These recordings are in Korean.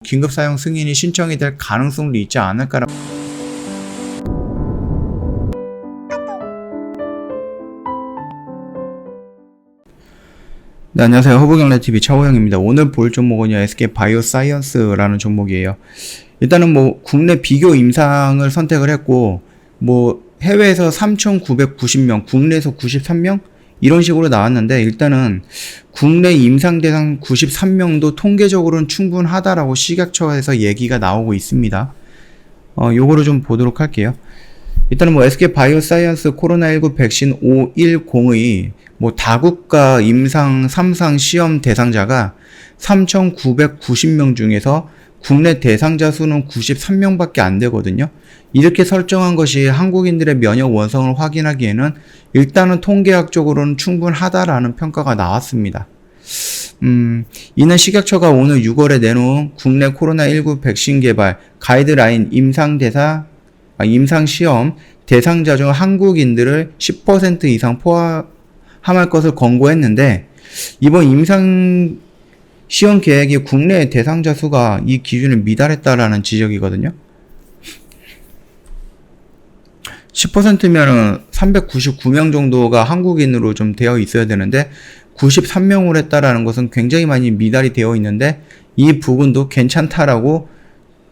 긴급 사용 승인이 신청이 될 가능성도 있지 않을까라고. 네, 안녕하세요. 허브경제TV 차호영입니다. 오늘 볼 종목은요, SK바이오사이언스라는 종목이에요. 일단은 국내 비교 임상을 선택을 했고, 해외에서 3,990명, 국내에서 93명? 이런 식으로 나왔는데, 일단은 국내 임상 대상 93명도 통계적으로는 충분하다라고 식약처에서 얘기가 나오고 있습니다. 요거를 좀 보도록 할게요. 일단은 SK바이오사이언스 코로나19 백신 510의 다국가 임상 3상 시험 대상자가 3,990명 중에서 국내 대상자 수는 93명밖에 안 되거든요. 이렇게 설정한 것이 한국인들의 면역 원성을 확인하기에는 일단은 통계학적으로는 충분하다라는 평가가 나왔습니다. 이는 식약처가 오늘 6월에 내놓은 국내 코로나19 백신 개발 가이드라인 임상 시험 대상자 중 한국인들을 10% 이상 포함할 것을 권고했는데, 이번 임상 시험 계획이 국내 대상자 수가 이 기준을 미달했다라는 지적이거든요. 10%면은 399명 정도가 한국인으로 좀 되어 있어야 되는데 93명으로 했다라는 것은 굉장히 많이 미달이 되어 있는데, 이 부분도 괜찮다라고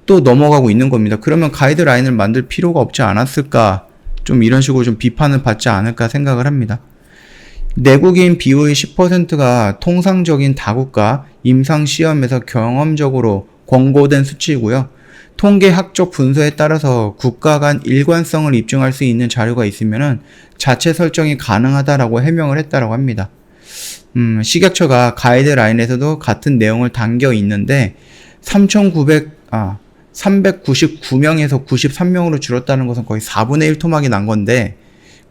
또 넘어가고 있는 겁니다. 그러면 가이드라인을 만들 필요가 없지 않았을까, 좀 이런 식으로 좀 비판을 받지 않을까 생각을 합니다. 내국인 비율의 10%가 통상적인 다국가 임상시험에서 경험적으로 권고된 수치이고요. 통계학적 분석에 따라서 국가 간 일관성을 입증할 수 있는 자료가 있으면 자체 설정이 가능하다라고 해명을 했다라고 합니다. 식약처가 가이드라인에서도 같은 내용을 담겨 있는데 399명에서 93명으로 줄었다는 것은 거의 4분의 1 토막이 난 건데,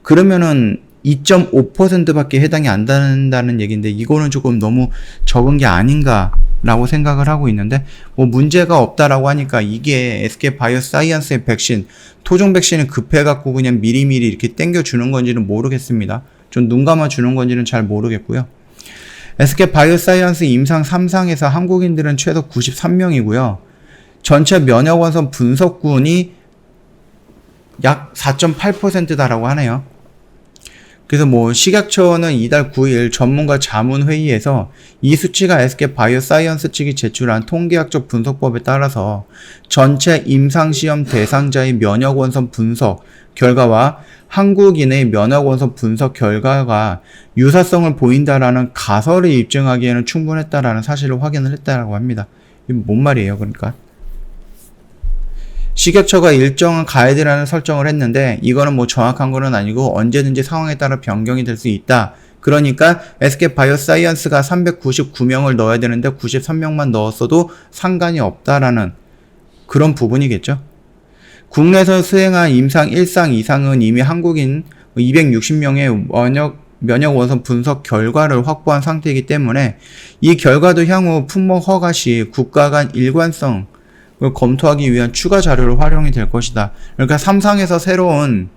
그러면은 2.5%밖에 해당이 안 된다는 얘기인데, 이거는 조금 너무 적은 게 아닌가라고 생각을 하고 있는데, 문제가 없다라고 하니까 이게 SK바이오사이언스의 백신, 토종 백신을 급해갖고 그냥 미리미리 이렇게 땡겨주는 건지는 모르겠습니다. 좀 눈 감아주는 건지는 잘 모르겠고요. SK바이오사이언스 임상 3상에서 한국인들은 최소 93명이고요. 전체 면역원성 분석군이 약 4.8%다라고 하네요. 그래서 식약처는 이달 9일 전문가 자문회의에서 이 수치가 SK바이오사이언스 측이 제출한 통계학적 분석법에 따라서 전체 임상시험 대상자의 면역원성 분석 결과와 한국인의 면역원성 분석 결과가 유사성을 보인다라는 가설을 입증하기에는 충분했다라는 사실을 확인을 했다라고 합니다. 이게 뭔 말이에요, 그러니까? 식약처가 일정한 가이드라인을 설정을 했는데, 이거는 정확한 거는 아니고 언제든지 상황에 따라 변경이 될 수 있다. 그러니까 SK바이오사이언스가 399명을 넣어야 되는데 93명만 넣었어도 상관이 없다라는 그런 부분이겠죠. 국내에서 수행한 임상 1상 2상은 이미 한국인 260명의 면역 원성 분석 결과를 확보한 상태이기 때문에 이 결과도 향후 품목 허가 시 국가 간 일관성 검토하기 위한 추가 자료로 활용이 될 것이다. 그러니까 3상에서 새로운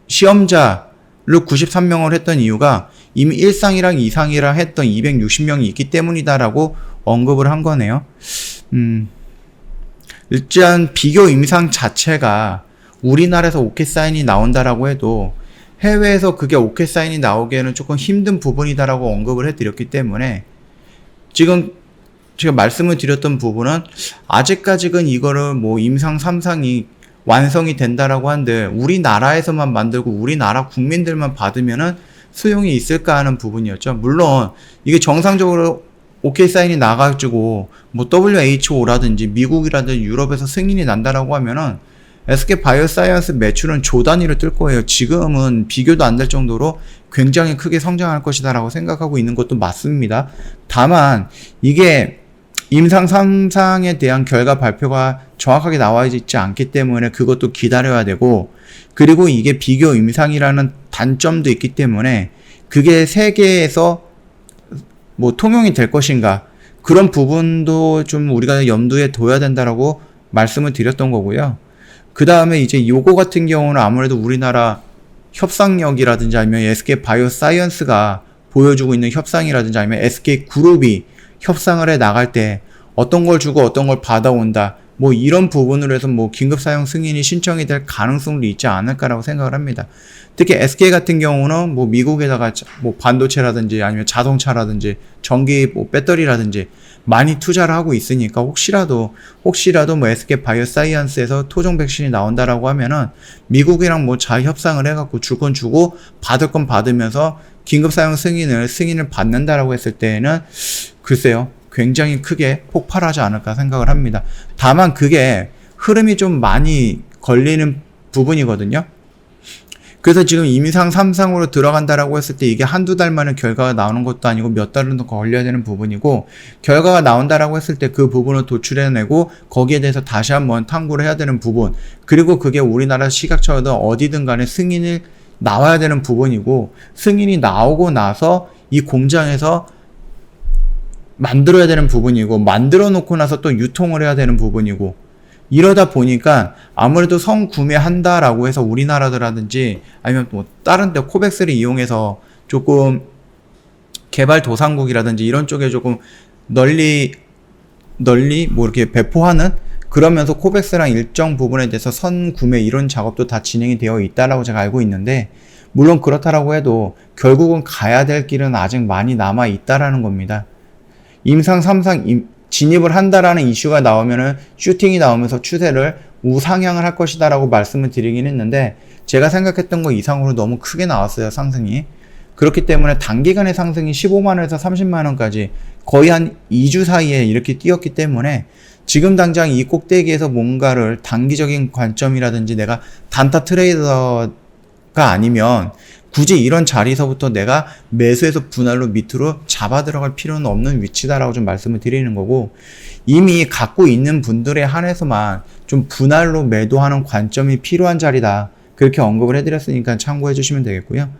시험자를 93명을 했던 이유가 이미 1상이랑 2상이랑 했던 260명이 있기 때문이다라고 언급을 한 거네요. 일단 비교 임상 자체가 우리나라에서 오케이 사인이 나온다라고 해도 해외에서 그게 오케이 사인이 나오기에는 조금 힘든 부분이다라고 언급을 해드렸기 때문에, 지금 제가 말씀을 드렸던 부분은 아직까지는 이거를 임상 3상이 완성이 된다라고 하는데 우리나라에서만 만들고 우리나라 국민들만 받으면은 소용이 있을까 하는 부분이었죠. 물론 이게 정상적으로 오케이 사인이 나가지고 WHO라든지 미국이라든지 유럽에서 승인이 난다라고 하면은 SK바이오사이언스 매출은 조 단위로 뜰 거예요. 지금은 비교도 안 될 정도로 굉장히 크게 성장할 것이다라고 생각하고 있는 것도 맞습니다. 다만 이게 임상 3상에 대한 결과 발표가 정확하게 나와 있지 않기 때문에 그것도 기다려야 되고, 그리고 이게 비교 임상이라는 단점도 있기 때문에 그게 세계에서 통용이 될 것인가, 그런 부분도 좀 우리가 염두에 둬야 된다라고 말씀을 드렸던 거고요. 그 다음에 이제 요거 같은 경우는 아무래도 우리나라 협상력이라든지 아니면 SK바이오사이언스가 보여주고 있는 협상이라든지 아니면 SK그룹이 협상을 해 나갈 때 어떤 걸 주고 어떤 걸 받아온다. 뭐 이런 부분으로 해서 뭐 긴급 사용 승인이 신청이 될 가능성도 있지 않을까라고 생각을 합니다. 특히 SK 같은 경우는 뭐 미국에다가 뭐 반도체라든지 아니면 자동차라든지 전기 뭐 배터리라든지 많이 투자를 하고 있으니까 혹시라도 뭐 SK 바이오사이언스에서 토종 백신이 나온다라고 하면은 미국이랑 뭐 잘 협상을 해갖고 줄 건 주고 받을 건 받으면서 긴급 사용 승인을 받는다라고 했을 때에는 글쎄요. 굉장히 크게 폭발하지 않을까 생각을 합니다. 다만 그게 흐름이 좀 많이 걸리는 부분이거든요. 그래서 지금 임상 3상으로 들어간다라고 했을 때 이게 한두 달 만에 결과가 나오는 것도 아니고 몇 달은 더 걸려야 되는 부분이고, 결과가 나온다라고 했을 때 그 부분을 도출해내고 거기에 대해서 다시 한번 탐구를 해야 되는 부분, 그리고 그게 우리나라 시각처든 어디든 간에 승인이 나와야 되는 부분이고, 승인이 나오고 나서 이 공장에서 만들어야 되는 부분이고, 만들어 놓고 나서 또 유통을 해야 되는 부분이고, 이러다 보니까 아무래도 성구매한다라고 해서 우리나라라든지 아니면 뭐 다른 데 코백스를 이용해서 조금 개발도상국이라든지 이런 쪽에 조금 널리 뭐 이렇게 배포하는, 그러면서 코백스랑 일정 부분에 대해서 선구매 이런 작업도 다 진행이 되어 있다라고 제가 알고 있는데, 물론 그렇다라고 해도 결국은 가야 될 길은 아직 많이 남아 있다라는 겁니다. 임상 3상 진입을 한다라는 이슈가 나오면은 슈팅이 나오면서 추세를 우상향을 할 것이다 라고 말씀을 드리긴 했는데, 제가 생각했던 거 이상으로 너무 크게 나왔어요, 상승이. 그렇기 때문에 단기간의 상승이 15만원에서 30만원까지 거의 한 2주 사이에 이렇게 뛰었기 때문에 지금 당장 이 꼭대기에서 뭔가를 단기적인 관점이라든지 내가 단타 트레이더가 아니면 굳이 이런 자리에서부터 내가 매수해서 분할로 밑으로 잡아 들어갈 필요는 없는 위치다라고 좀 말씀을 드리는 거고, 이미 갖고 있는 분들에 한해서만 좀 분할로 매도하는 관점이 필요한 자리다, 그렇게 언급을 해드렸으니까 참고해 주시면 되겠고요.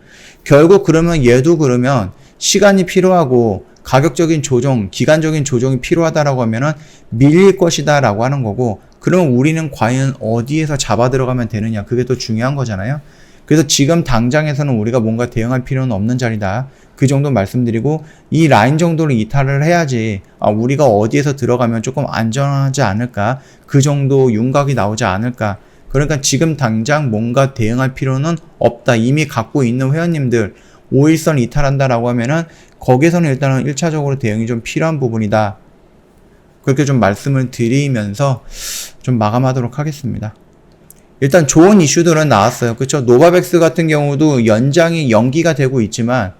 결국 그러면 얘도 그러면 시간이 필요하고 가격적인 조정, 기간적인 조정이 필요하다라고 하면은 밀릴 것이다 라고 하는 거고, 그러면 우리는 과연 어디에서 잡아 들어가면 되느냐, 그게 더 중요한 거잖아요. 그래서 지금 당장에서는 우리가 뭔가 대응할 필요는 없는 자리다, 그 정도 말씀드리고, 이 라인 정도를 이탈을 해야지 우리가 어디에서 들어가면 조금 안전하지 않을까, 그 정도 윤곽이 나오지 않을까. 그러니까 지금 당장 뭔가 대응할 필요는 없다. 이미 갖고 있는 회원님들 5일선 이탈한다라고 하면은 거기에서는 일단은 1차적으로 대응이 좀 필요한 부분이다, 그렇게 좀 말씀을 드리면서 좀 마감하도록 하겠습니다. 일단 좋은 이슈들은 나왔어요. 그쵸? 노바백스 같은 경우도 연기가 되고 있지만,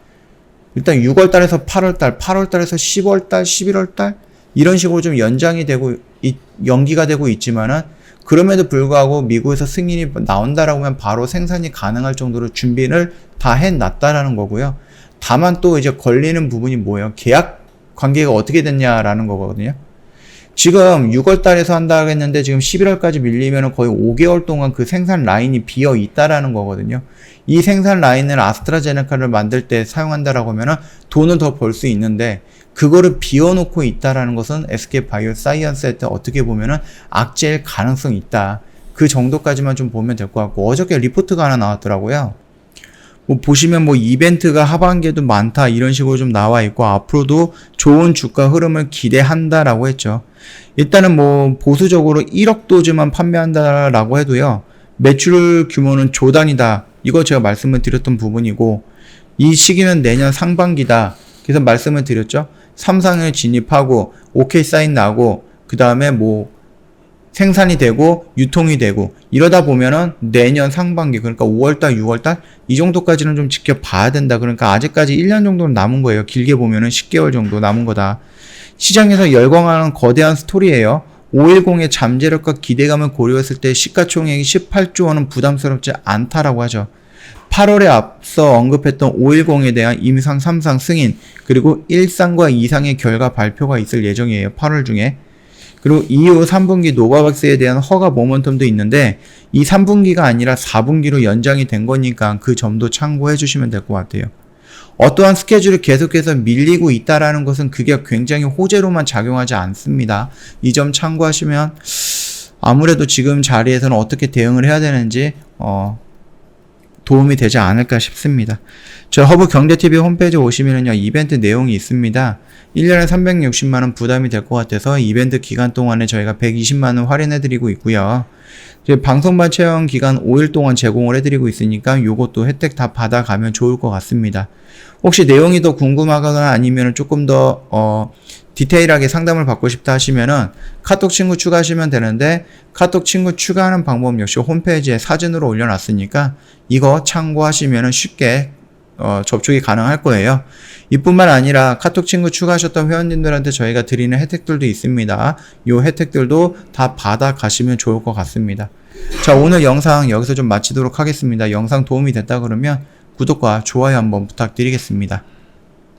일단 6월달에서 8월달, 8월달에서 10월달, 11월달 이런 식으로 좀 연기가 되고 있지만은, 그럼에도 불구하고 미국에서 승인이 나온다라고 하면 바로 생산이 가능할 정도로 준비를 다 해놨다라는 거고요. 다만 또 이제 걸리는 부분이 뭐예요? 계약 관계가 어떻게 됐냐라는 거거든요. 지금 6월 달에서 한다고 했는데 지금 11월까지 밀리면 거의 5개월 동안 그 생산 라인이 비어 있다라는 거거든요. 이 생산 라인을 아스트라제네카를 만들 때 사용한다라고 하면은 돈은 더 벌 수 있는데, 그거를 비워놓고 있다라는 것은 SK 바이오사이언스한테 어떻게 보면은 악재일 가능성이 있다. 그 정도까지만 좀 보면 될 것 같고, 어저께 리포트가 하나 나왔더라고요. 뭐 보시면 뭐 이벤트가 하반기에도 많다 이런 식으로 좀 나와 있고, 앞으로도 좋은 주가 흐름을 기대한다라고 했죠. 일단은 뭐 보수적으로 1억 도즈만 판매한다라고 해도요, 매출 규모는 조단이다, 이거 제가 말씀을 드렸던 부분이고, 이 시기는 내년 상반기다, 그래서 말씀을 드렸죠. 3상을 진입하고 OK 사인 나고 그 다음에 뭐 생산이 되고 유통이 되고 이러다 보면은 내년 상반기, 그러니까 5월달 6월달 이 정도까지는 좀 지켜봐야 된다. 그러니까 아직까지 1년 정도는 남은 거예요. 길게 보면은 10개월 정도 남은 거다. 시장에서 열광하는 거대한 스토리예요. 510의 잠재력과 기대감을 고려했을 때 시가총액이 18조 원은 부담스럽지 않다라고 하죠. 8월에 앞서 언급했던 510에 대한 임상 3상 승인, 그리고 1상과 2상의 결과 발표가 있을 예정이에요. 8월 중에. 그리고 이후 3분기 노바백스에 대한 허가 모멘텀도 있는데, 이 3분기가 아니라 4분기로 연장이 된 거니까 그 점도 참고해 주시면 될 것 같아요. 어떠한 스케줄이 계속해서 밀리고 있다라는 것은 그게 굉장히 호재로만 작용하지 않습니다. 이 점 참고하시면 아무래도 지금 자리에서는 어떻게 대응을 해야 되는지 도움이 되지 않을까 싶습니다. 저 허브 경제TV 홈페이지 오시면은요, 이벤트 내용이 있습니다. 1년에 360만원 부담이 될 것 같아서 이벤트 기간 동안에 저희가 120만원 할인해드리고 있고요. 이제 방송반 체험 기간 5일 동안 제공을 해드리고 있으니까 요것도 혜택 다 받아가면 좋을 것 같습니다. 혹시 내용이 더 궁금하거나 아니면 조금 더 디테일하게 상담을 받고 싶다 하시면은 카톡 친구 추가하시면 되는데, 카톡 친구 추가하는 방법 역시 홈페이지에 사진으로 올려놨으니까 이거 참고하시면은 쉽게 접촉이 가능할 거예요. 이뿐만 아니라 카톡 친구 추가하셨던 회원님들한테 저희가 드리는 혜택들도 있습니다. 이 혜택들도 다 받아가시면 좋을 것 같습니다. 자, 오늘 영상 여기서 좀 마치도록 하겠습니다. 영상 도움이 됐다 그러면 구독과 좋아요 한번 부탁드리겠습니다.